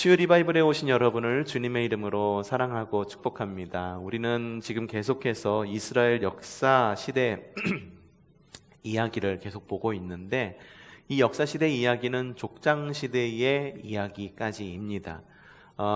주요 리바이블에 오신 여러분을 주님의 이름으로 사랑하고 축복합니다. 우리는 지금 계속해서 이스라엘 역사 시대 이야기를 계속 보고 있는데, 이 역사 시대 이야기는 족장 시대의 이야기까지입니다.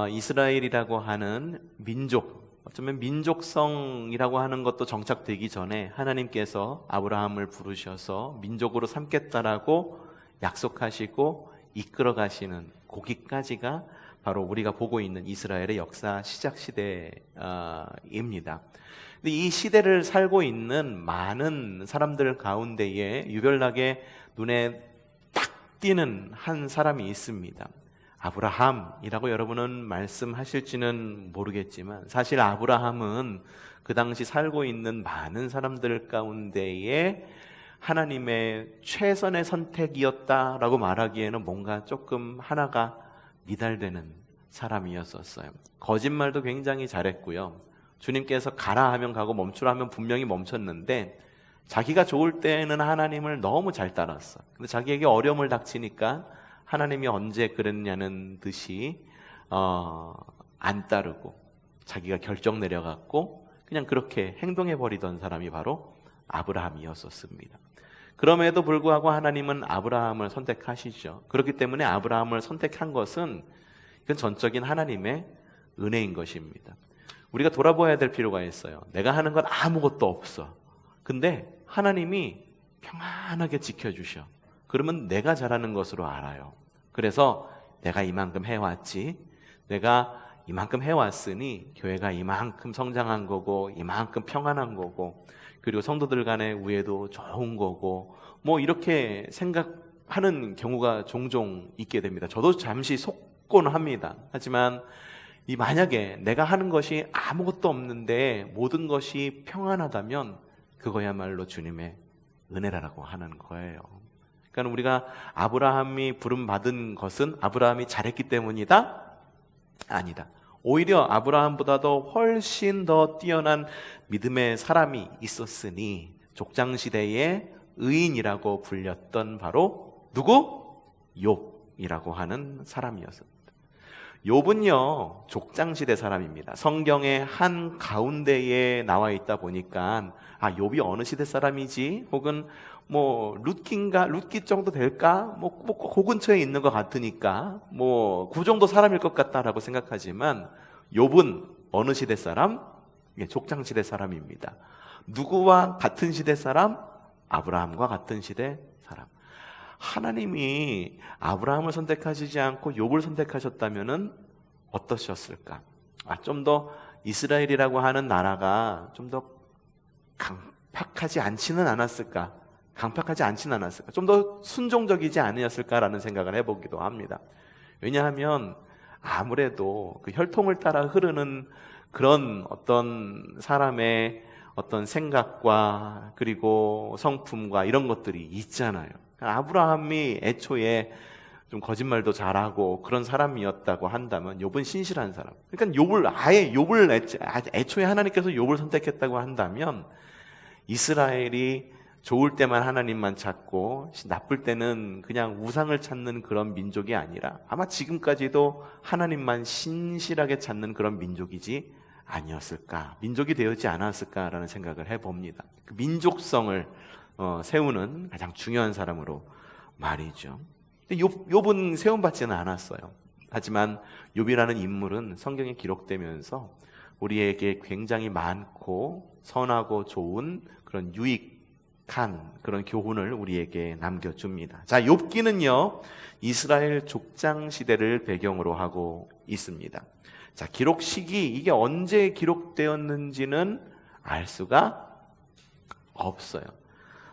이스라엘이라고 하는 민족, 어쩌면 민족성이라고 하는 것도 정착되기 전에 하나님께서 아브라함을 부르셔서 민족으로 삼겠다라고 약속하시고 이끌어 가시는 거기까지가 바로 우리가 보고 있는 이스라엘의 역사 시작 시대입니다. 근데 이 시대를 살고 있는 많은 사람들 가운데에 유별나게 눈에 딱 띄는 한 사람이 있습니다. 아브라함이라고 여러분은 말씀하실지는 모르겠지만, 사실 아브라함은 그 당시 살고 있는 많은 사람들 가운데에 하나님의 최선의 선택이었다라고 말하기에는 뭔가 조금 하나가 미달되는 사람이었었어요. 거짓말도 굉장히 잘했고요. 주님께서 가라 하면 가고 멈추라 하면 분명히 멈췄는데, 자기가 좋을 때는 하나님을 너무 잘 따랐어. 근데 자기에게 어려움을 닥치니까 하나님이 언제 그랬냐는 듯이 안 따르고 자기가 결정 내려갖고 그냥 그렇게 행동해버리던 사람이 바로 아브라함이었었습니다. 그럼에도 불구하고 하나님은 아브라함을 선택하시죠. 그렇기 때문에 아브라함을 선택한 것은 이건 전적인 하나님의 은혜인 것입니다. 우리가 돌아보아야 될 필요가 있어요. 내가 하는 건 아무것도 없어. 근데 하나님이 평안하게 지켜주셔. 그러면 내가 잘하는 것으로 알아요. 그래서 내가 이만큼 해왔지, 내가 이만큼 해왔으니 교회가 이만큼 성장한 거고 이만큼 평안한 거고, 그리고 성도들 간의 우애도 좋은 거고, 뭐 이렇게 생각하는 경우가 종종 있게 됩니다. 저도 잠시 속곤 합니다. 하지만 만약에 내가 하는 것이 아무것도 없는데 모든 것이 평안하다면 그거야말로 주님의 은혜라고 하는 거예요. 그러니까 우리가 아브라함이 부름받은 것은 아브라함이 잘했기 때문이다? 아니다. 오히려 아브라함보다도 훨씬 더 뛰어난 믿음의 사람이 있었으니 족장시대의 의인이라고 불렸던 바로 누구? 욥이라고 하는 사람이었습니다. 욥은요, 족장시대 사람입니다. 성경의 한 가운데에 나와 있다 보니까 욥이 어느 시대 사람이지? 혹은 룻기 정도 될까? 그 근처에 있는 것 같으니까 그 정도 사람일 것 같다라고 생각하지만, 욥은 어느 시대 사람? 족장 시대 사람입니다. 누구와 같은 시대 사람? 아브라함과 같은 시대 사람. 하나님이 아브라함을 선택하시지 않고 욥을 선택하셨다면은 어떠셨을까? 좀 더 이스라엘이라고 하는 나라가 좀 더 강팍하지 않지는 않았을까? 좀 더 순종적이지 않으셨을까라는 생각을 해보기도 합니다. 왜냐하면 아무래도 그 혈통을 따라 흐르는 그런 어떤 사람의 어떤 생각과 그리고 성품과 이런 것들이 있잖아요. 아브라함이 애초에 좀 거짓말도 잘하고 그런 사람이었다고 한다면 욥은 신실한 사람. 그러니까 욥을 애초에 하나님께서 욥을 선택했다고 한다면, 이스라엘이 좋을 때만 하나님만 찾고 나쁠 때는 그냥 우상을 찾는 그런 민족이 아니라 아마 지금까지도 하나님만 신실하게 찾는 그런 민족이지 아니었을까, 민족이 되었지 않았을까라는 생각을 해봅니다. 그 민족성을 세우는 가장 중요한 사람으로 말이죠. 욥은 세움받지는 않았어요. 하지만 욥이라는 인물은 성경에 기록되면서 우리에게 굉장히 많고 선하고 좋은 그런 유익한 그런 교훈을 우리에게 남겨줍니다. 자, 욥기는요, 이스라엘 족장 시대를 배경으로 하고 있습니다. 자, 기록 시기, 이게 언제 기록되었는지는 알 수가 없어요.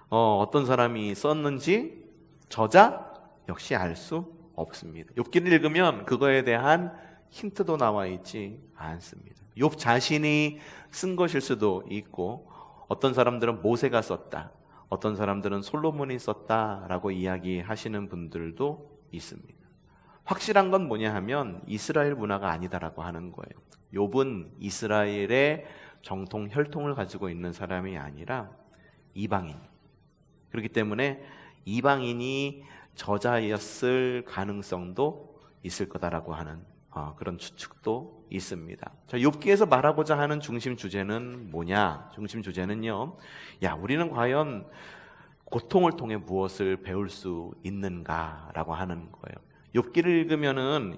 어떤 사람이 썼는지 저자 역시 알 수 없습니다. 욥기를 읽으면 그거에 대한 힌트도 나와 있지 않습니다. 욥 자신이 쓴 것일 수도 있고, 어떤 사람들은 모세가 썼다, 어떤 사람들은 솔로몬이 썼다라고 이야기하시는 분들도 있습니다. 확실한 건 뭐냐 하면 이스라엘 문화가 아니다라고 하는 거예요. 욥은 이스라엘의 정통 혈통을 가지고 있는 사람이 아니라 이방인. 그렇기 때문에 이방인이 저자였을 가능성도 있을 거다라고 하는 그런 추측도 있습니다. 자, 욥기에서 말하고자 하는 중심 주제는 뭐냐? 중심 주제는요. 야, 우리는 과연 고통을 통해 무엇을 배울 수 있는가라고 하는 거예요. 욥기를 읽으면은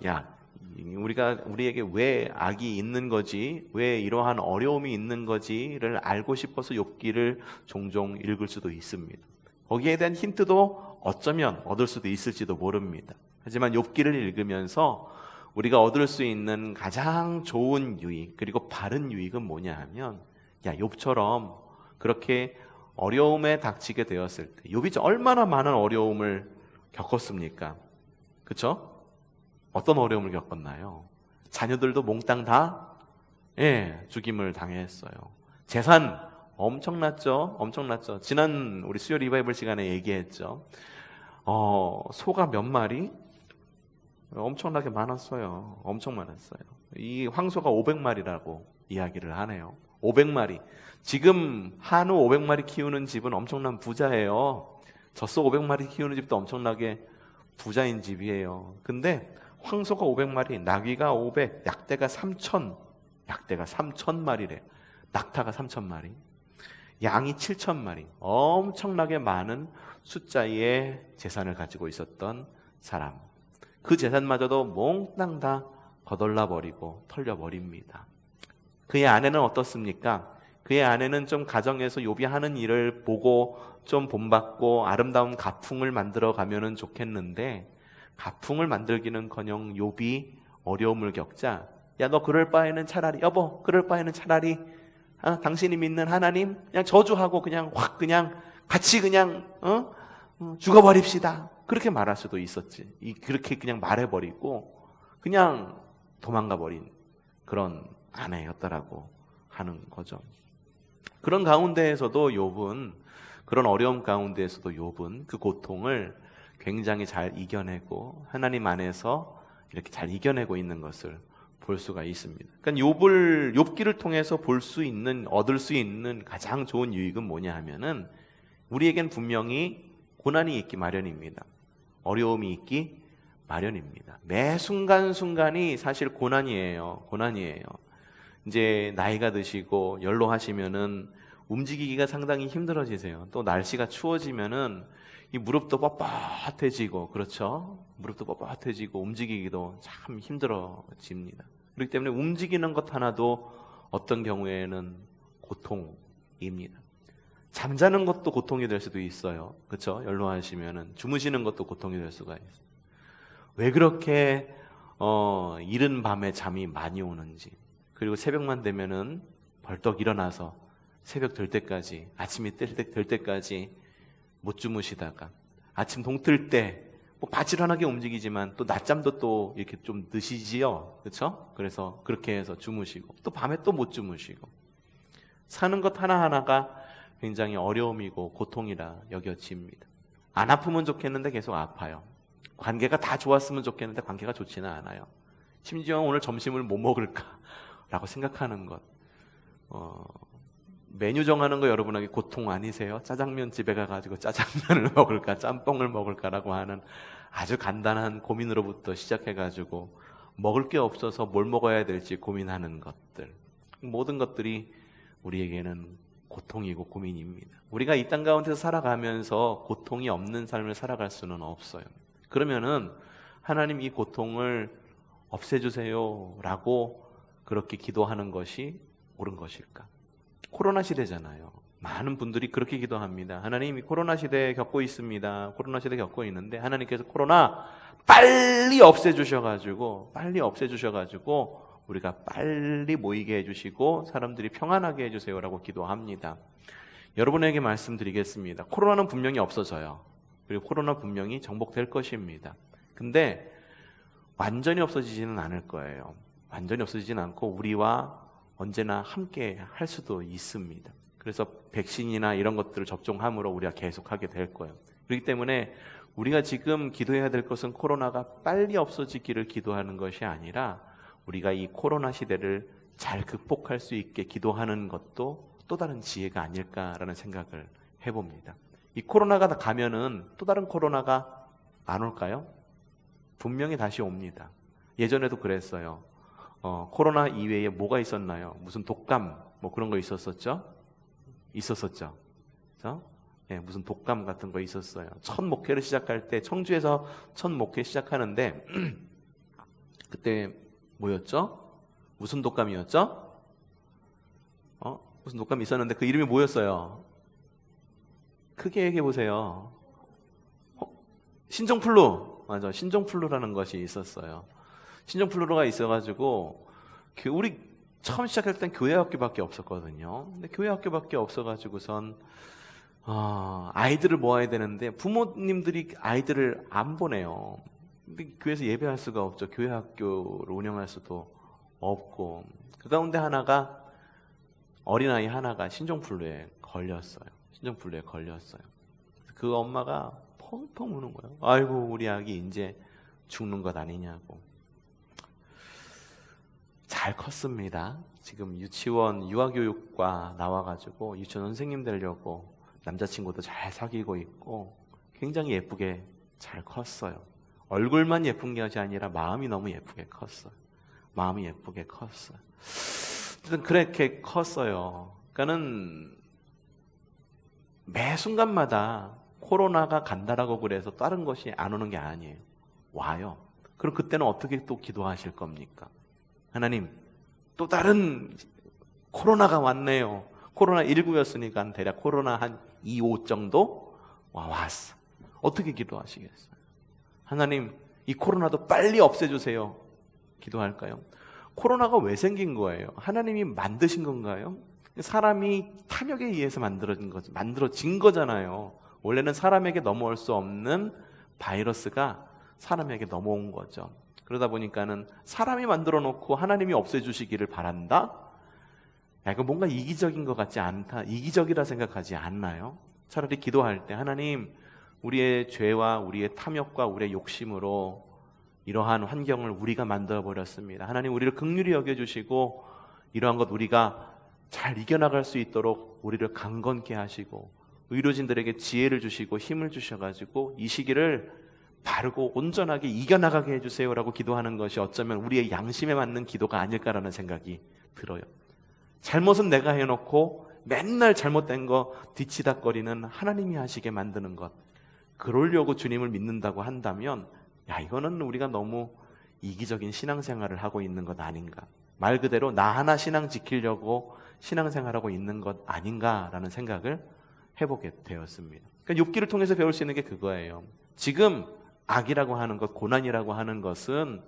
우리에게 왜 악이 있는 거지, 왜 이러한 어려움이 있는 거지를 알고 싶어서 욥기를 종종 읽을 수도 있습니다. 거기에 대한 힌트도 어쩌면 얻을 수도 있을지도 모릅니다. 하지만 욥기를 읽으면서 우리가 얻을 수 있는 가장 좋은 유익, 그리고 바른 유익은 뭐냐 하면, 욥처럼 그렇게 어려움에 닥치게 되었을 때, 욥이 얼마나 많은 어려움을 겪었습니까? 그렇죠? 어떤 어려움을 겪었나요? 자녀들도 몽땅 다 죽임을 당했어요. 재산 엄청났죠? 지난 우리 수요 리바이벌 시간에 얘기했죠. 소가 몇 마리? 엄청나게 많았어요. 엄청 많았어요. 이 황소가 500마리라고 이야기를 하네요. 500마리. 지금 한우 500마리 키우는 집은 엄청난 부자예요. 젖소 500마리 키우는 집도 엄청나게 부자인 집이에요. 근데 황소가 500마리, 나귀가 500, 약대가 3,000마리래. 낙타가 3,000마리, 양이 7,000마리. 엄청나게 많은 숫자의 재산을 가지고 있었던 사람. 그 재산마저도 몽땅 다 거덜나버리고 털려버립니다. 그의 아내는 어떻습니까? 그의 아내는 좀 가정에서 욥이 하는 일을 보고 좀 본받고 아름다운 가풍을 만들어 가면은 좋겠는데, 가풍을 만들기는커녕 욥이 어려움을 겪자, 너 그럴 바에는 차라리, 여보, 그럴 바에는 차라리 당신이 믿는 하나님 그냥 저주하고 그냥 같이 죽어버립시다. 그렇게 말할 수도 있었지. 그렇게 그냥 말해버리고 그냥 도망가버린 그런 아내였다라고 하는 거죠. 그런 가운데에서도 욥은, 그런 어려움 가운데에서도 욥은 그 고통을 굉장히 잘 이겨내고 하나님 안에서 이렇게 잘 이겨내고 있는 것을 볼 수가 있습니다. 그러니까 욥기를 통해서 얻을 수 있는 가장 좋은 유익은 뭐냐 하면은, 우리에겐 분명히 고난이 있기 마련입니다. 어려움이 있기 마련입니다. 매 순간순간이 사실 고난이에요. 이제 나이가 드시고 연로하시면은 움직이기가 상당히 힘들어지세요. 또 날씨가 추워지면은 이 무릎도 뻣뻣해지고, 그렇죠? 무릎도 뻣뻣해지고 움직이기도 참 힘들어집니다. 그렇기 때문에 움직이는 것 하나도 어떤 경우에는 고통입니다. 잠자는 것도 고통이 될 수도 있어요. 그렇죠? 연로하시면은 주무시는 것도 고통이 될 수가 있어요. 왜 그렇게 이른 밤에 잠이 많이 오는지, 그리고 새벽만 되면은 벌떡 일어나서 새벽 될 때까지, 아침이 될 때까지 못 주무시다가 아침 동틀 때 바지런하게 움직이지만 또 낮잠도 또 이렇게 좀 드시지요. 그렇죠? 그래서 그렇게 해서 주무시고 또 밤에 또 못 주무시고, 사는 것 하나하나가 굉장히 어려움이고 고통이라 여겨집니다. 안 아프면 좋겠는데 계속 아파요. 관계가 다 좋았으면 좋겠는데 관계가 좋지는 않아요. 심지어 오늘 점심을 뭐 먹을까라고 생각하는 것. 메뉴 정하는 거 여러분에게 고통 아니세요? 짜장면 집에 가가지고 짜장면을 먹을까, 짬뽕을 먹을까라고 하는 아주 간단한 고민으로부터 시작해가지고 먹을 게 없어서 뭘 먹어야 될지 고민하는 것들. 모든 것들이 우리에게는 고통이고 고민입니다. 우리가 이 땅 가운데서 살아가면서 고통이 없는 삶을 살아갈 수는 없어요. 그러면은 하나님 이 고통을 없애주세요 라고 그렇게 기도하는 것이 옳은 것일까? 코로나 시대잖아요. 많은 분들이 그렇게 기도합니다. 하나님, 이 코로나 시대에 겪고 있습니다. 코로나 시대에 겪고 있는데 하나님께서 코로나 빨리 없애주셔가지고 우리가 빨리 모이게 해주시고 사람들이 평안하게 해주세요라고 기도합니다. 여러분에게 말씀드리겠습니다. 코로나는 분명히 없어져요. 그리고 코로나 분명히 정복될 것입니다. 근데 완전히 없어지지는 않을 거예요. 완전히 없어지지는 않고 우리와 언제나 함께 할 수도 있습니다. 그래서 백신이나 이런 것들을 접종함으로 우리가 계속하게 될 거예요. 그렇기 때문에 우리가 지금 기도해야 될 것은 코로나가 빨리 없어지기를 기도하는 것이 아니라 우리가 이 코로나 시대를 잘 극복할 수 있게 기도하는 것도 또 다른 지혜가 아닐까라는 생각을 해봅니다. 이 코로나가 가면은 또 다른 코로나가 안 올까요? 분명히 다시 옵니다. 예전에도 그랬어요. 코로나 이외에 뭐가 있었나요? 무슨 독감 뭐 그런 거 있었었죠? 있었었죠. 그죠? 예, 무슨 독감 같은 거 있었어요. 첫 목회를 시작할 때 청주에서 첫 목회 시작하는데 그때 뭐였죠? 무슨 독감이었죠? 무슨 독감이 있었는데 그 이름이 뭐였어요? 크게 얘기해 보세요. 신종플루. 맞아. 신종플루라는 것이 있었어요. 신종플루가 있어가지고 우리 처음 시작할 땐 교회 학교밖에 없었거든요. 근데 교회 학교밖에 없어가지고선 아이들을 모아야 되는데 부모님들이 아이들을 안 보내요. 근데 교회에서 예배할 수가 없죠. 교회 학교를 운영할 수도 없고 그 가운데 하나가 어린아이 하나가 신종플루에 걸렸어요. 신종플루에 걸렸어요. 그 엄마가 펑펑 우는 거예요. 아이고 우리 아기 이제 죽는 것 아니냐고. 잘 컸습니다. 지금 유치원 유아교육과 나와가지고 유치원 선생님 되려고 남자친구도 잘 사귀고 있고 굉장히 예쁘게 잘 컸어요. 얼굴만 예쁜 것이 아니라 마음이 너무 예쁘게 컸어요. 마음이 예쁘게 컸어요. 어쨌든 그렇게 컸어요. 그러니까는 매 순간마다 코로나가 간다라고 그래서 다른 것이 안 오는 게 아니에요. 와요. 그럼 그때는 어떻게 또 기도하실 겁니까? 하나님, 또 다른 코로나가 왔네요. 코로나19였으니까 대략 코로나 한 2, 5 정도 왔어. 어떻게 기도하시겠어요? 하나님, 이 코로나도 빨리 없애주세요. 기도할까요? 코로나가 왜 생긴 거예요? 하나님이 만드신 건가요? 사람이 탐욕에 의해서 만들어진 거잖아요. 원래는 사람에게 넘어올 수 없는 바이러스가 사람에게 넘어온 거죠. 그러다 보니까는 사람이 만들어 놓고 하나님이 없애주시기를 바란다? 야, 이거 뭔가 이기적인 것 같지 않다. 이기적이라 생각하지 않나요? 차라리 기도할 때 하나님, 우리의 죄와 우리의 탐욕과 우리의 욕심으로 이러한 환경을 우리가 만들어 버렸습니다. 하나님 우리를 긍휼히 여겨주시고 이러한 것 우리가 잘 이겨나갈 수 있도록 우리를 강건케 하시고 의료진들에게 지혜를 주시고 힘을 주셔가지고 이 시기를 바르고 온전하게 이겨나가게 해주세요라고 기도하는 것이 어쩌면 우리의 양심에 맞는 기도가 아닐까라는 생각이 들어요. 잘못은 내가 해놓고 맨날 잘못된 거 뒤치다거리는 하나님이 하시게 만드는 것, 그러려고 주님을 믿는다고 한다면 야, 이거는 우리가 너무 이기적인 신앙생활을 하고 있는 것 아닌가, 말 그대로 나 하나 신앙 지키려고 신앙생활하고 있는 것 아닌가라는 생각을 해보게 되었습니다. 그러니까 욥기를 통해서 배울 수 있는 게 그거예요. 지금 악이라고 하는 것, 고난이라고 하는 것은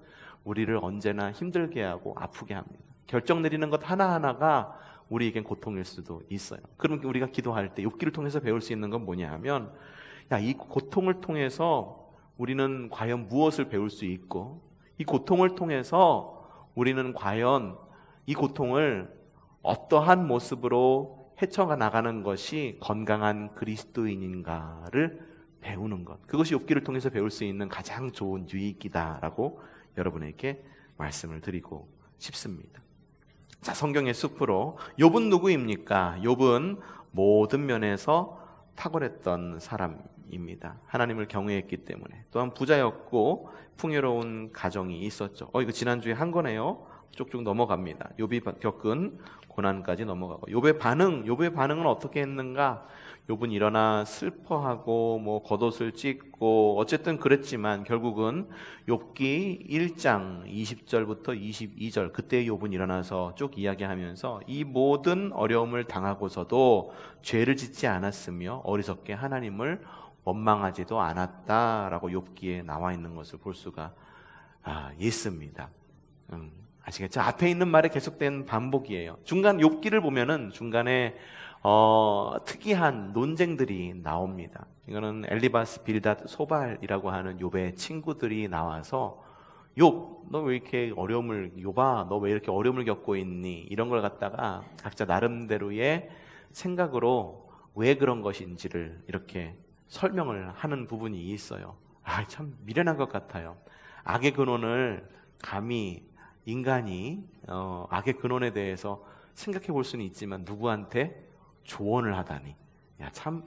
우리를 언제나 힘들게 하고 아프게 합니다. 결정 내리는 것 하나하나가 우리에겐 고통일 수도 있어요. 그럼 우리가 기도할 때 욥기를 통해서 배울 수 있는 건 뭐냐 하면, 야, 이 고통을 통해서 우리는 과연 무엇을 배울 수 있고, 이 고통을 통해서 우리는 과연 이 고통을 어떠한 모습으로 헤쳐가 나가는 것이 건강한 그리스도인인가를 배우는 것, 그것이 욥기를 통해서 배울 수 있는 가장 좋은 유익이다라고 여러분에게 말씀을 드리고 싶습니다. 자, 성경의 숲으로 욥은 누구입니까? 욥은 모든 면에서 탁월했던 사람입니다. 하나님을 경외했기 때문에. 또한 부자였고 풍요로운 가정이 있었죠. 이거 지난주에 한 거네요. 쭉쭉 넘어갑니다. 욥이 겪은 고난까지 넘어가고, 욥의 반응은 어떻게 했는가? 욥은 일어나 슬퍼하고 뭐 겉옷을 찢고 어쨌든 그랬지만 결국은 욥기 1장 20절부터 22절 그때 욥은 일어나서 쭉 이야기하면서 이 모든 어려움을 당하고서도 죄를 짓지 않았으며 어리석게 하나님을 원망하지도 않았다라고 욥기에 나와 있는 것을 볼 수가 있습니다. 아시겠죠? 앞에 있는 말에 계속된 반복이에요. 중간 욥기를 보면은 중간에 특이한 논쟁들이 나옵니다. 이거는 엘리바스, 빌닷, 소발이라고 하는 욥의 친구들이 나와서 욥, 너 왜 이렇게 욥아, 너 왜 이렇게 어려움을 겪고 있니? 이런 걸 갖다가 각자 나름대로의 생각으로 왜 그런 것인지를 이렇게 설명을 하는 부분이 있어요. 참 미련한 것 같아요. 악의 근원을 감히 인간이 악의 근원에 대해서 생각해 볼 수는 있지만 누구한테 조언을 하다니, 참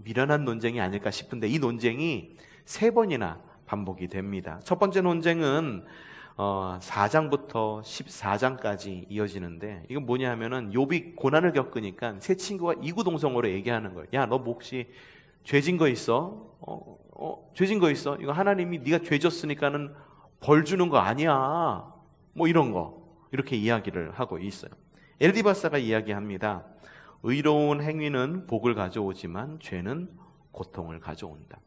미련한 논쟁이 아닐까 싶은데 이 논쟁이 3번이나 반복이 됩니다. 첫 번째 논쟁은 4장부터 14장까지 이어지는데, 이건 뭐냐 하면은 욥이 고난을 겪으니까 세 친구가 이구동성으로 얘기하는 거예요. 야, 너 뭐 혹시 죄진 거 있어? 죄진 거 있어? 이거 하나님이 네가 죄졌으니까는 벌 주는 거 아니야. 뭐 이런 거. 이렇게 이야기를 하고 있어요. 엘디바사가 이야기합니다. 의로운 행위는 복을 가져오지만 죄는 고통을 가져온다.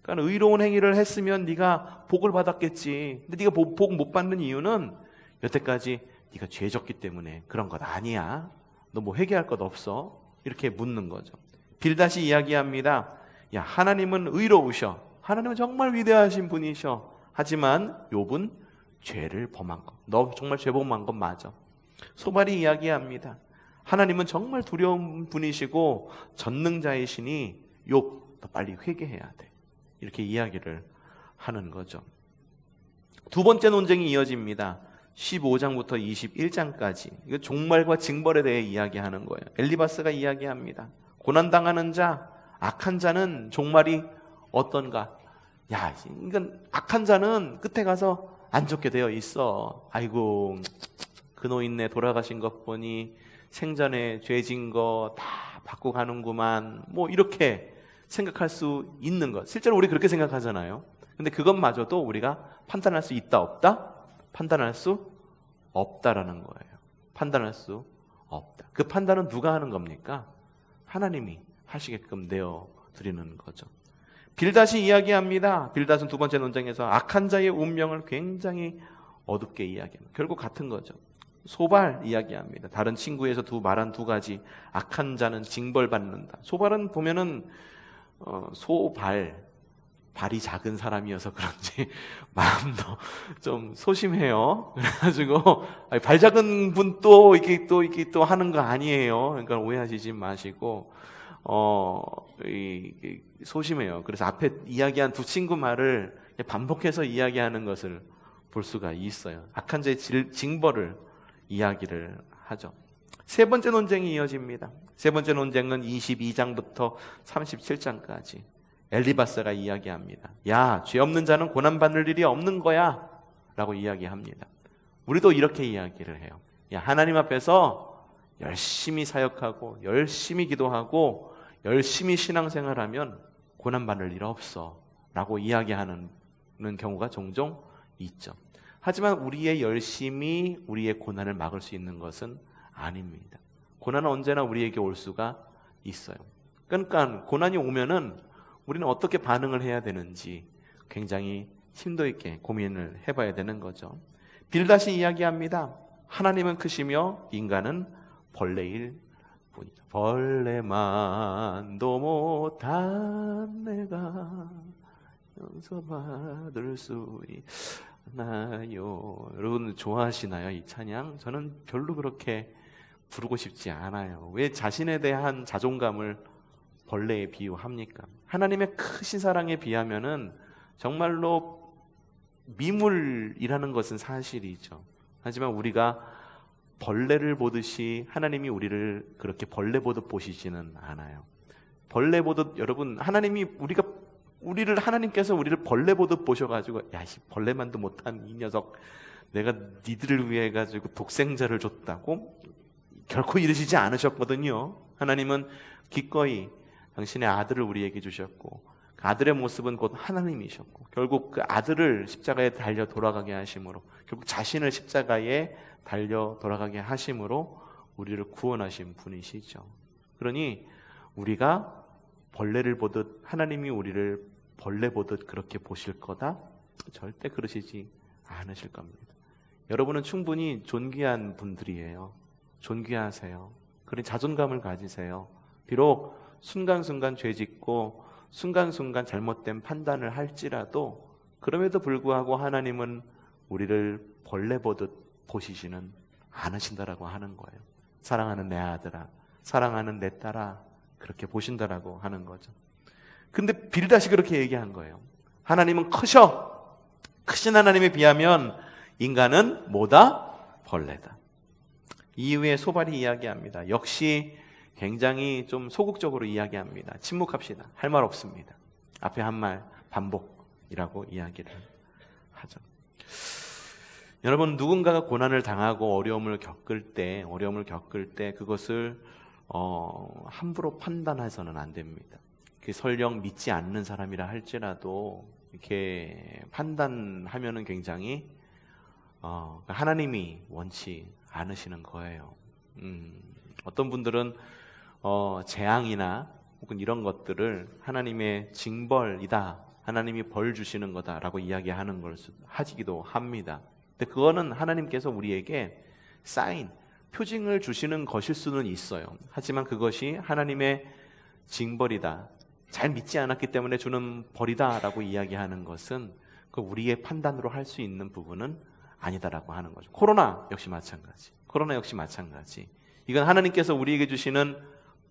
그러니까 의로운 행위를 했으면 네가 복을 받았겠지. 근데 네가 복 못 받는 이유는 여태까지 네가 죄졌기 때문에 그런 것 아니야. 너 뭐 회개할 것 없어? 이렇게 묻는 거죠. 빌닷이 이야기합니다. 야, 하나님은 의로우셔. 하나님은 정말 위대하신 분이셔. 하지만 욥은 죄를 범한 것. 너 정말 죄 범한 건 맞아. 소발이 이야기합니다. 하나님은 정말 두려운 분이시고 전능자이시니 욥, 너 빨리 회개해야 돼. 이렇게 이야기를 하는 거죠. 두 번째 논쟁이 이어집니다. 15장부터 21장까지. 이거 종말과 징벌에 대해 이야기하는 거예요. 엘리바스가 이야기합니다. 고난당하는 자, 악한 자는 종말이 어떤가? 야, 이건 악한 자는 끝에 가서 안 좋게 되어 있어. 아이고, 그 노인네 돌아가신 것 보니 생전에 죄진 거 다 받고 가는구만. 뭐 이렇게 생각할 수 있는 것. 실제로 우리 그렇게 생각하잖아요. 근데 그것마저도 우리가 판단할 수 있다, 없다? 판단할 수 없다라는 거예요. 판단할 수 없다. 그 판단은 누가 하는 겁니까? 하나님이 하시게끔 내어드리는 거죠. 빌닷이 이야기합니다. 빌닷은 두 번째 논쟁에서 악한 자의 운명을 굉장히 어둡게 이야기합니다. 결국 같은 거죠. 소발 이야기합니다. 다른 친구에서 말한 두 가지. 악한 자는 징벌받는다. 소발은 보면은 발이 작은 사람이어서 그런지 마음도 좀 소심해요. 그래가지고 발 작은 분 이렇게 또 하는 거 아니에요. 그러니까 오해하시지 마시고 소심해요. 그래서 앞에 이야기한 두 친구 말을 반복해서 이야기하는 것을 볼 수가 있어요. 악한 자의 징벌을 이야기를 하죠. 세 번째 논쟁이 이어집니다. 세 번째 논쟁은 22장부터 37장까지 엘리바스가 이야기합니다. 야, 죄 없는 자는 고난받을 일이 없는 거야 라고 이야기합니다. 우리도 이렇게 이야기를 해요. 야, 하나님 앞에서 열심히 사역하고 열심히 기도하고 열심히 신앙생활하면 고난받을 일 없어 라고 이야기하는 경우가 종종 있죠. 하지만 우리의 열심이 우리의 고난을 막을 수 있는 것은 아닙니다. 고난은 언제나 우리에게 올 수가 있어요. 그러니까 고난이 오면은 우리는 어떻게 반응을 해야 되는지 굉장히 심도 있게 고민을 해봐야 되는 거죠. 빌닷이 이야기합니다. 하나님은 크시며 인간은 벌레일 뿐이다. 벌레만도 못한 내가 용서받을 수 있나요? 여러분 좋아하시나요? 이 찬양? 저는 별로 그렇게 부르고 싶지 않아요. 왜 자신에 대한 자존감을 벌레에 비유합니까? 하나님의 크신 사랑에 비하면은 정말로 미물이라는 것은 사실이죠. 하지만 우리가 벌레를 보듯이 하나님이 우리를 그렇게 벌레 보듯 보시지는 않아요. 벌레 보듯, 여러분, 하나님께서 우리를 벌레 보듯 보셔가지고, 야, 벌레만도 못한 이 녀석, 내가 니들을 위해 가지고 독생자를 줬다고? 결코 이러시지 않으셨거든요. 하나님은 기꺼이 당신의 아들을 우리에게 주셨고, 그 아들의 모습은 곧 하나님이셨고, 결국 그 아들을 십자가에 달려 돌아가게 하심으로, 결국 자신을 십자가에 달려 돌아가게 하심으로 우리를 구원하신 분이시죠. 그러니 우리가 벌레를 보듯, 하나님이 우리를 벌레 보듯 그렇게 보실 거다? 절대 그러시지 않으실 겁니다. 여러분은 충분히 존귀한 분들이에요. 존귀하세요. 그런 자존감을 가지세요. 비록 순간순간 죄짓고 순간순간 잘못된 판단을 할지라도 그럼에도 불구하고 하나님은 우리를 벌레 보듯 보시지는 않으신다라고 하는 거예요. 사랑하는 내 아들아, 사랑하는 내 딸아, 그렇게 보신다라고 하는 거죠. 근데 빌닷이 그렇게 얘기한 거예요. 하나님은 크셔. 크신 하나님에 비하면 인간은 뭐다? 벌레다. 이후에 소발이 이야기합니다. 역시 굉장히 좀 소극적으로 이야기합니다. 침묵합시다. 할 말 없습니다. 앞에 한 말 반복 이라고 이야기를 하죠. 여러분, 누군가가 고난을 당하고 어려움을 겪을 때 그것을 함부로 판단해서는 안 됩니다. 그 설령 믿지 않는 사람이라 할지라도 이렇게 판단하면은 굉장히 하나님이 원치 않으시는 거예요. 어떤 분들은 재앙이나 혹은 이런 것들을 하나님의 징벌이다, 하나님이 벌 주시는 거다라고 이야기하는 걸 하기도 합니다. 근데 그거는 하나님께서 우리에게 사인, 표징을 주시는 것일 수는 있어요. 하지만 그것이 하나님의 징벌이다, 잘 믿지 않았기 때문에 주는 벌이다라고 이야기하는 것은 그 우리의 판단으로 할 수 있는 부분은 아니다라고 하는 거죠. 코로나 역시 마찬가지. 이건 하나님께서 우리에게 주시는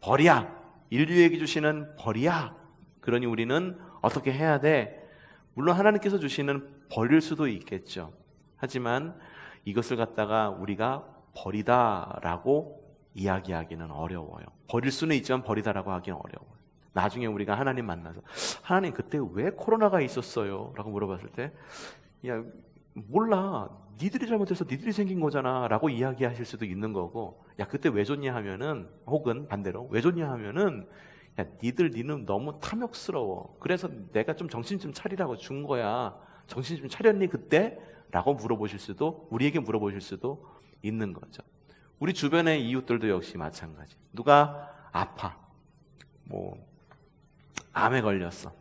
벌이야, 인류에게 주시는 벌이야. 그러니 우리는 어떻게 해야 돼? 물론 하나님께서 주시는 벌일 수도 있겠죠. 하지만 이것을 갖다가 우리가 벌이다라고 이야기하기는 어려워요. 벌일 수는 있지만 벌이다라고 하기는 어려워요. 나중에 우리가 하나님 만나서 하나님 그때 왜 코로나가 있었어요? 라고 물어봤을 때 야, 몰라, 니들이 잘못해서 니들이 생긴 거잖아 라고 이야기하실 수도 있는 거고, 야 그때 왜 줬냐 하면은, 혹은 반대로 왜 줬냐 하면은, 야 니는 너무 탐욕스러워, 그래서 내가 좀 정신 좀 차리라고 준 거야, 정신 좀 차렸니 그때? 라고 우리에게 물어보실 수도 있는 거죠. 우리 주변의 이웃들도 역시 마찬가지. 누가 아파, 암에 걸렸어,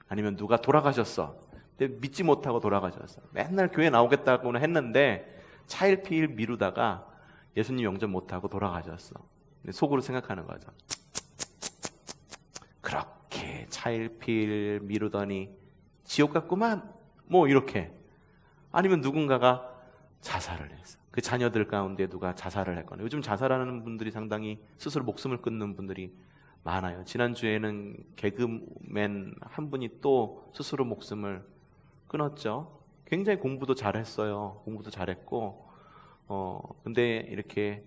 아니면 누가 돌아가셨어, 근데 믿지 못하고 돌아가셨어. 맨날 교회 나오겠다고는 했는데 차일피일 미루다가 예수님 영접 못하고 돌아가셨어. 근데 속으로 생각하는 거죠. 그렇게 차일피일 미루더니 지옥 갔구만, 이렇게. 아니면 누군가가 자살을 했어. 그 자녀들 가운데 누가 자살을 했거나, 요즘 자살하는 분들이 상당히 스스로 목숨을 끊는 분들이 많아요. 지난주에는 개그맨 한 분이 또 스스로 목숨을 끊었죠. 굉장히 공부도 잘했어요. 공부도 잘했고, 근데 이렇게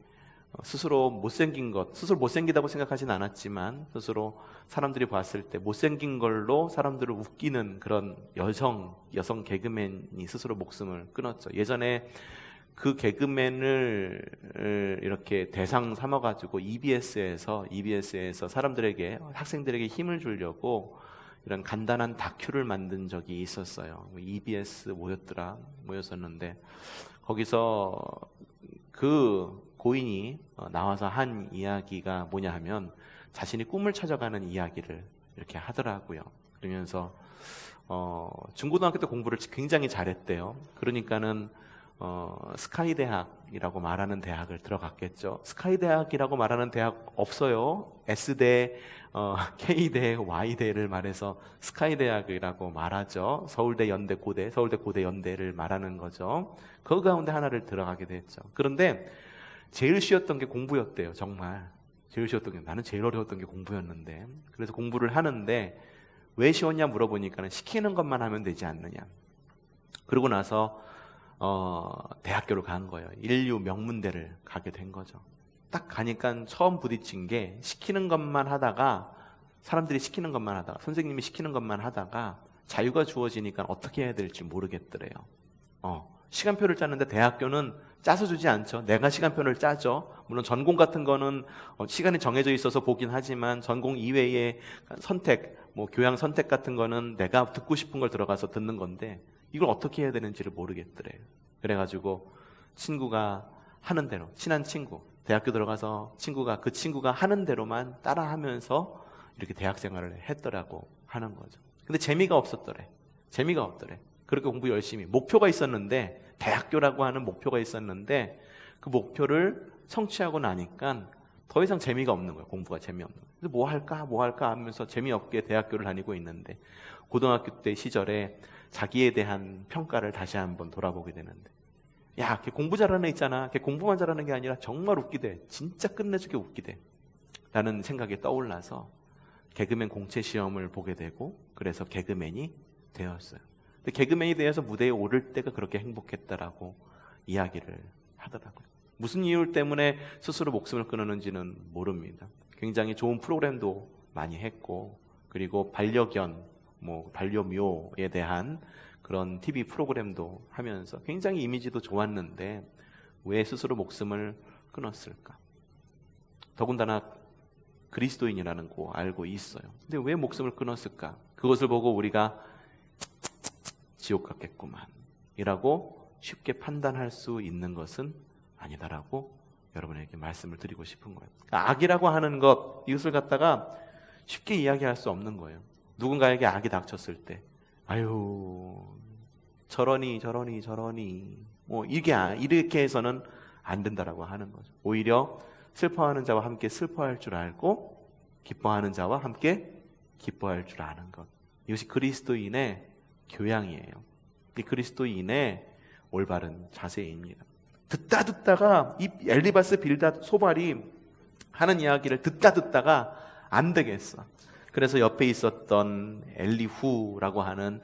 스스로 못생기다고 생각하진 않았지만, 스스로 사람들이 봤을 때 못생긴 걸로 사람들을 웃기는 그런 여성 개그맨이 스스로 목숨을 끊었죠. 예전에 그 개그맨을 이렇게 대상 삼아가지고 EBS에서 사람들에게, 학생들에게 힘을 주려고 이런 간단한 다큐를 만든 적이 있었어요. EBS 모였었는데, 거기서 그 고인이 나와서 한 이야기가 뭐냐 하면, 자신이 꿈을 찾아가는 이야기를 이렇게 하더라고요. 그러면서 중고등학교 때 공부를 굉장히 잘했대요. 그러니까는 스카이 대학이라고 말하는 대학을 들어갔겠죠. 스카이 대학이라고 말하는 대학 없어요. S대, K대, Y대를 말해서 스카이 대학이라고 말하죠. 서울대, 연대, 고대, 서울대, 고대, 연대를 말하는 거죠. 그 가운데 하나를 들어가게 됐죠. 그런데 제일 쉬웠던 게 공부였대요. 정말 제일 쉬웠던 게, 나는 제일 어려웠던 게 공부였는데, 그래서 공부를 하는데 왜 쉬웠냐 물어보니까 시키는 것만 하면 되지 않느냐. 그러고 나서 대학교를 간 거예요. 인류 명문대를 가게 된 거죠. 딱 가니까 처음 부딪힌 게, 사람들이 시키는 것만 하다가, 선생님이 시키는 것만 하다가 자유가 주어지니까 어떻게 해야 될지 모르겠더래요. 시간표를 짜는데 대학교는 짜서 주지 않죠. 내가 시간표를 짜죠. 물론 전공 같은 거는 시간이 정해져 있어서 보긴 하지만, 전공 이외의 선택, 교양 선택 같은 거는 내가 듣고 싶은 걸 들어가서 듣는 건데, 이걸 어떻게 해야 되는지를 모르겠더래요. 그래가지고 친구가 하는 대로, 친한 친구, 대학교 들어가서 그 친구가 하는 대로만 따라하면서 이렇게 대학 생활을 했더라고 하는 거죠. 근데 재미가 없더래. 그렇게 공부 열심히, 목표가 있었는데, 대학교라고 하는 목표가 있었는데, 그 목표를 성취하고 나니까 더 이상 재미가 없는 거예요. 공부가 재미없는 거예요. 그래서 뭐 할까 하면서 재미없게 대학교를 다니고 있는데, 고등학교 때 시절에 자기에 대한 평가를 다시 한번 돌아보게 되는데, 야, 걔 공부 잘하는 애 있잖아. 걔 공부만 잘하는 게 아니라 정말 웃기대. 진짜 끝내주게 웃기대. 라는 생각이 떠올라서 개그맨 공채 시험을 보게 되고, 그래서 개그맨이 되었어요. 근데 개그맨이 되어서 무대에 오를 때가 그렇게 행복했다라고 이야기를 하더라고요. 무슨 이유 때문에 스스로 목숨을 끊었는지는 모릅니다. 굉장히 좋은 프로그램도 많이 했고, 그리고 반려견, 뭐 반려묘에 대한 그런 TV 프로그램도 하면서 굉장히 이미지도 좋았는데 왜 스스로 목숨을 끊었을까? 더군다나 그리스도인이라는 거 알고 있어요. 근데 왜 목숨을 끊었을까? 그것을 보고 우리가 지옥 같겠구만 이라고 쉽게 판단할 수 있는 것은 아니다라고 여러분에게 말씀을 드리고 싶은 거예요. 그러니까 악이라고 하는 것, 이것을 갖다가 쉽게 이야기할 수 없는 거예요. 누군가에게 악이 닥쳤을 때 아유 저러니 뭐 이렇게 해서는 안 된다라고 하는 거죠. 오히려 슬퍼하는 자와 함께 슬퍼할 줄 알고 기뻐하는 자와 함께 기뻐할 줄 아는 것, 이것이 그리스도인의 교양이에요. 이 그리스도인의 올바른 자세입니다. 듣다가 이 엘리바스 빌닷 소발이 하는 이야기를 듣다가 안 되겠어. 그래서 옆에 있었던 엘리후라고 하는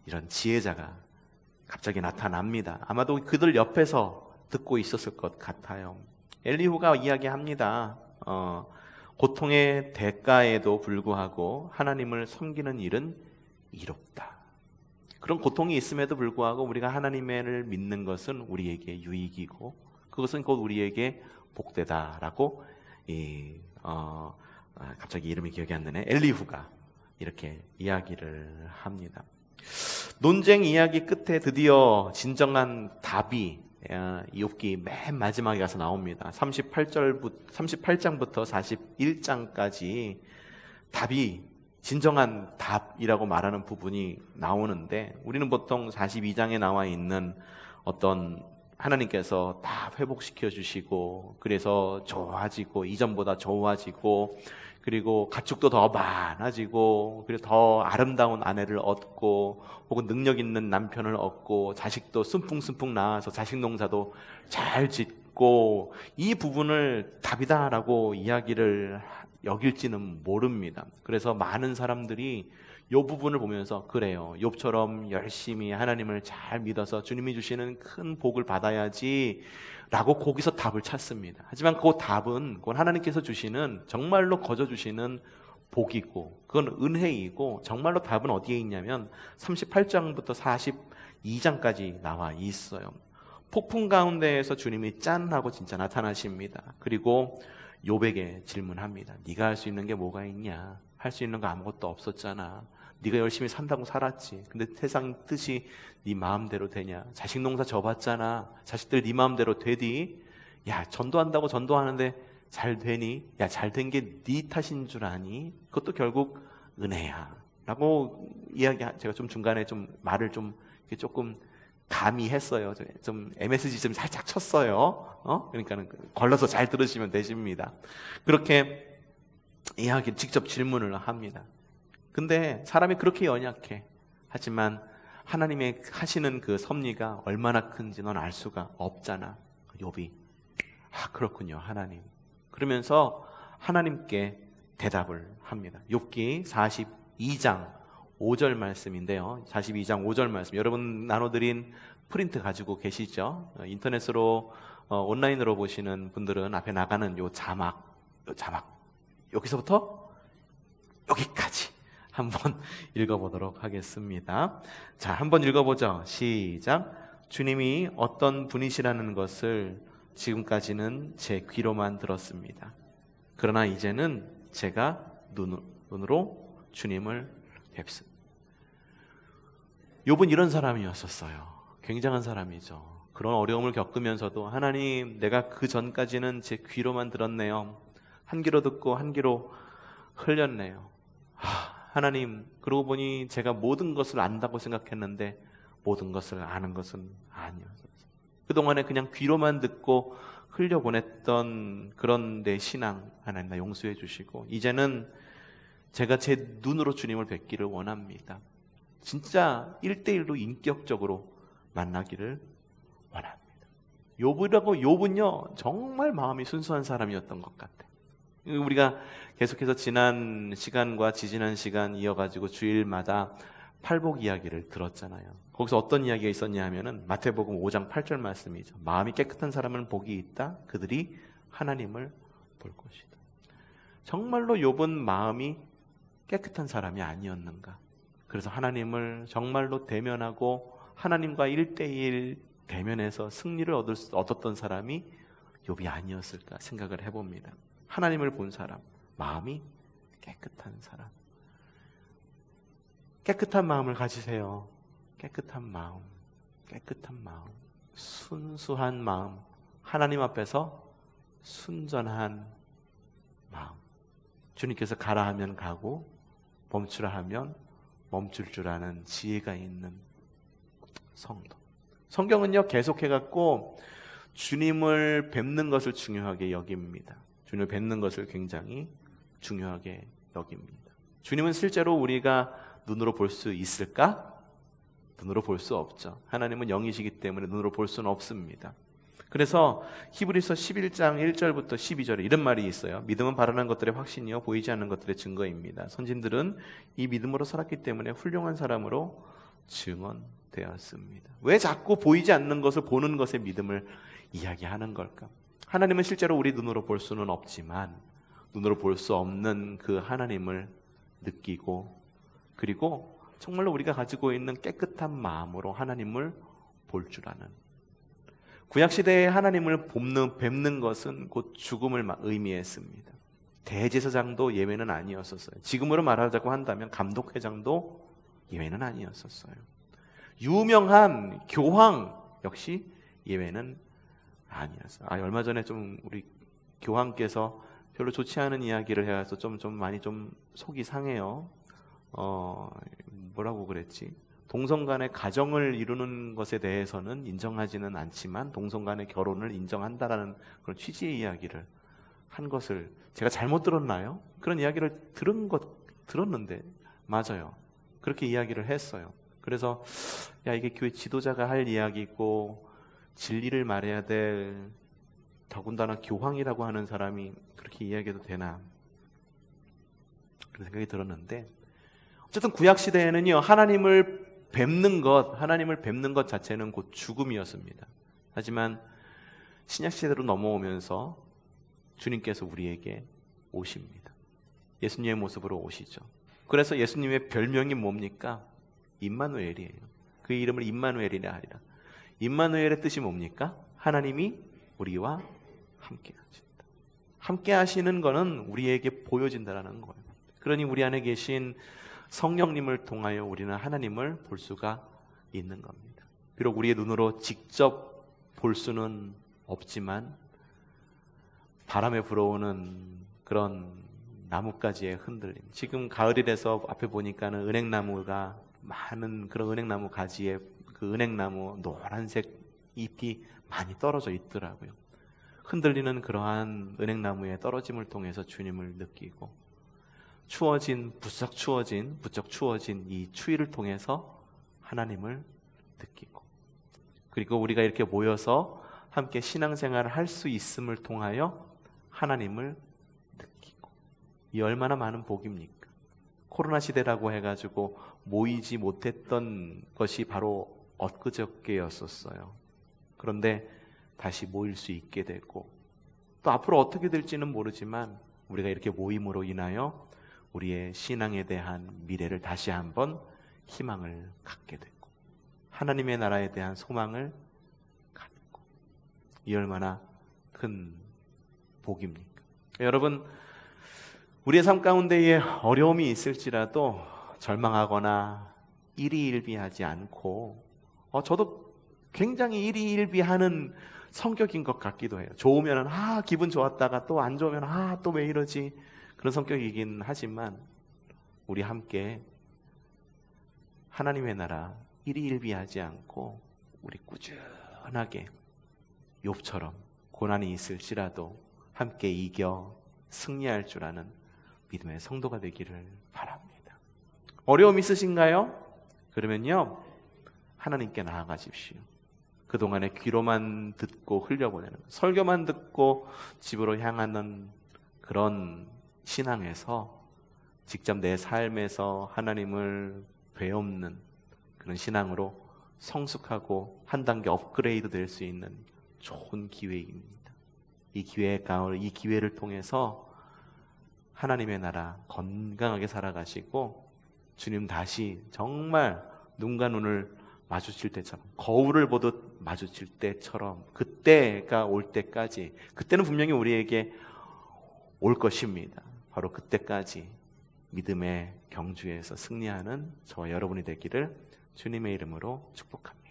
이런 지혜자가 갑자기 나타납니다. 아마도 그들 옆에서 듣고 있었을 것 같아요. 엘리후가 이야기합니다. 고통의 대가에도 불구하고 하나님을 섬기는 일은 이롭다. 그런 고통이 있음에도 불구하고 우리가 하나님을 믿는 것은 우리에게 유익이고 그것은 곧 우리에게 복되다라고 갑자기 이름이 기억이 안 나네. 엘리후가 이렇게 이야기를 합니다. 논쟁 이야기 끝에 드디어 진정한 답이 욥기 맨 마지막에 가서 나옵니다. 38장부터 41장까지 답이 진정한 답이라고 말하는 부분이 나오는데 우리는 보통 42장에 나와 있는 어떤 하나님께서 다 회복시켜 주시고 그래서 좋아지고 이전보다 좋아지고 그리고 가축도 더 많아지고 그리고 더 아름다운 아내를 얻고 혹은 능력 있는 남편을 얻고 자식도 순풍순풍 낳아서 자식 농사도 잘 짓고 이 부분을 답이다라고 이야기를 여길지는 모릅니다. 그래서 많은 사람들이 이 부분을 보면서 그래요, 욥처럼 열심히 하나님을 잘 믿어서 주님이 주시는 큰 복을 받아야지 라고 거기서 답을 찾습니다. 하지만 그 답은 그건 하나님께서 주시는 정말로 거저 주시는 복이고 그건 은혜이고 정말로 답은 어디에 있냐면 38장부터 42장까지 나와 있어요. 폭풍 가운데에서 주님이 짠 하고 진짜 나타나십니다. 그리고 욥에게 질문합니다. 네가 할 수 있는 게 뭐가 있냐? 할 수 있는 거 아무것도 없었잖아. 네가 열심히 산다고 살았지. 근데 세상 뜻이 네 마음대로 되냐? 자식 농사 져봤잖아. 자식들 네 마음대로 되디? 야, 전도한다고 전도하는데 잘 되니? 야, 잘 된 게 네 탓인 줄 아니? 그것도 결국 은혜야 라고 제가 좀 중간에 좀 말을 좀 조금 감히 했어요. 좀 MSG 좀 살짝 쳤어요. 그러니까는 걸러서 잘 들으시면 되십니다. 그렇게 이야기 직접 질문을 합니다. 근데 사람이 그렇게 연약해. 하지만 하나님의 하시는 그 섭리가 얼마나 큰지 넌 알 수가 없잖아. 욥이 그렇군요 하나님. 그러면서 하나님께 대답을 합니다. 욥기 42장 5절 말씀인데요. 42장 5절 말씀 여러분 나눠드린 프린트 가지고 계시죠? 인터넷으로 온라인으로 보시는 분들은 앞에 나가는 요 자막 여기서부터 여기까지 한번 읽어보도록 하겠습니다. 자, 한번 읽어보죠. 시작. 주님이 어떤 분이시라는 것을 지금까지는 제 귀로만 들었습니다. 그러나 이제는 제가 눈으로 주님을 뵙습니다. 욥은 이런 사람이었었어요. 굉장한 사람이죠. 그런 어려움을 겪으면서도 하나님, 내가 그 전까지는 제 귀로만 들었네요. 한 귀로 듣고 한 귀로 흘렸네요. 하나님, 그러고 보니 제가 모든 것을 안다고 생각했는데 모든 것을 아는 것은 아니었어요. 그동안에 그냥 귀로만 듣고 흘려보냈던 그런 내 신앙 하나님 나 용서해 주시고 이제는 제가 제 눈으로 주님을 뵙기를 원합니다. 진짜 1대1로 인격적으로 만나기를 원합니다. 욥은요 정말 마음이 순수한 사람이었던 것 같아요. 우리가 계속해서 지난 시간과 지지난 시간 이어가지고 주일마다 팔복 이야기를 들었잖아요. 거기서 어떤 이야기가 있었냐 하면은 마태복음 5장 8절 말씀이죠. 마음이 깨끗한 사람은 복이 있다. 그들이 하나님을 볼 것이다. 정말로 욥은 마음이 깨끗한 사람이 아니었는가? 그래서 하나님을 정말로 대면하고 하나님과 1대1 대면해서 승리를 얻었던 사람이 욥이 아니었을까 생각을 해봅니다. 하나님을 본 사람, 마음이 깨끗한 사람. 깨끗한 마음을 가지세요. 깨끗한 마음, 깨끗한 마음, 순수한 마음, 하나님 앞에서 순전한 마음. 주님께서 가라 하면 가고 멈추라 하면 멈출 줄 아는 지혜가 있는 성도. 성경은요 계속해갖고 주님을 뵙는 것을 중요하게 여깁니다. 주님을 뵙는 것을 굉장히 중요하게 여깁니다. 주님은 실제로 우리가 눈으로 볼 수 있을까? 눈으로 볼 수 없죠. 하나님은 영이시기 때문에 눈으로 볼 수는 없습니다. 그래서 히브리서 11장 1절부터 12절에 이런 말이 있어요. 믿음은 바라는 것들의 확신이요 보이지 않는 것들의 증거입니다. 선진들은 이 믿음으로 살았기 때문에 훌륭한 사람으로 증언되었습니다. 왜 자꾸 보이지 않는 것을 보는 것의 믿음을 이야기하는 걸까? 하나님은 실제로 우리 눈으로 볼 수는 없지만 눈으로 볼 수 없는 그 하나님을 느끼고 그리고 정말로 우리가 가지고 있는 깨끗한 마음으로 하나님을 볼 줄 아는, 구약시대에 하나님을 뵙는 것은 곧 죽음을 의미했습니다. 대제사장도 예외는 아니었었어요. 지금으로 말하자고 한다면 감독회장도 예외는 아니었었어요. 유명한 교황 역시 예외는 아니었어요. 얼마 전에 좀 우리 교황께서 별로 좋지 않은 이야기를 해서 좀 많이 좀 속이 상해요. 뭐라고 그랬지? 동성 간의 가정을 이루는 것에 대해서는 인정하지는 않지만 동성 간의 결혼을 인정한다라는 그런 취지의 이야기를 한 것을 제가 잘못 들었나요? 그런 이야기를 들었는데 맞아요. 그렇게 이야기를 했어요. 그래서 이게 교회 지도자가 할 이야기고 진리를 말해야 될, 더군다나 교황이라고 하는 사람이 그렇게 이야기해도 되나 그런 생각이 들었는데, 어쨌든 구약시대에는요 하나님을 뵙는 것 자체는 곧 죽음이었습니다. 하지만 신약시대로 넘어오면서 주님께서 우리에게 오십니다. 예수님의 모습으로 오시죠. 그래서 예수님의 별명이 뭡니까? 임마누엘이에요. 그 이름을 임마누엘이라 하리라. 임마누엘의 뜻이 뭡니까? 하나님이 우리와 함께 하신다. 함께 하시는 것은 우리에게 보여진다라는 거예요. 그러니 우리 안에 계신 성령님을 통하여 우리는 하나님을 볼 수가 있는 겁니다. 비록 우리의 눈으로 직접 볼 수는 없지만 바람에 불어오는 그런 나뭇가지의 흔들림. 지금 가을이라서 앞에 보니까는 은행나무가 많은 그런 은행나무 가지에 그 은행나무 노란색 잎이 많이 떨어져 있더라고요. 흔들리는 그러한 은행나무의 떨어짐을 통해서 주님을 느끼고 부쩍 추워진 이 추위를 통해서 하나님을 느끼고, 그리고 우리가 이렇게 모여서 함께 신앙생활을 할 수 있음을 통하여 하나님을 느끼고, 이 얼마나 많은 복입니까? 코로나 시대라고 해가지고 모이지 못했던 것이 바로 엊그저께였었어요. 그런데 다시 모일 수 있게 되고, 또 앞으로 어떻게 될지는 모르지만 우리가 이렇게 모임으로 인하여 우리의 신앙에 대한 미래를 다시 한번 희망을 갖게 되고 하나님의 나라에 대한 소망을 갖고, 이 얼마나 큰 복입니까? 여러분, 우리의 삶 가운데에 어려움이 있을지라도 절망하거나 일희일비하지 않고, 저도 굉장히 일희일비하는 성격인 것 같기도 해요. 좋으면 기분 좋았다가 또 안 좋으면 또 왜 이러지, 그런 성격이긴 하지만 우리 함께 하나님의 나라 일희일비하지 않고 우리 꾸준하게 욥처럼 고난이 있을지라도 함께 이겨 승리할 줄 아는 믿음의 성도가 되기를 바랍니다. 어려움 있으신가요? 그러면요 하나님께 나아가십시오. 그동안에 귀로만 듣고 흘려보내는, 설교만 듣고 집으로 향하는 그런 신앙에서 직접 내 삶에서 하나님을 되없는 그런 신앙으로 성숙하고 한 단계 업그레이드 될 수 있는 좋은 기회입니다. 이 기회를 통해서 하나님의 나라 건강하게 살아가시고 주님 다시 정말 눈과 눈을 마주칠 때처럼, 거울을 보듯 마주칠 때처럼, 그때가 올 때까지, 그때는 분명히 우리에게 올 것입니다. 바로 그때까지 믿음의 경주에서 승리하는 저와 여러분이 되기를 주님의 이름으로 축복합니다.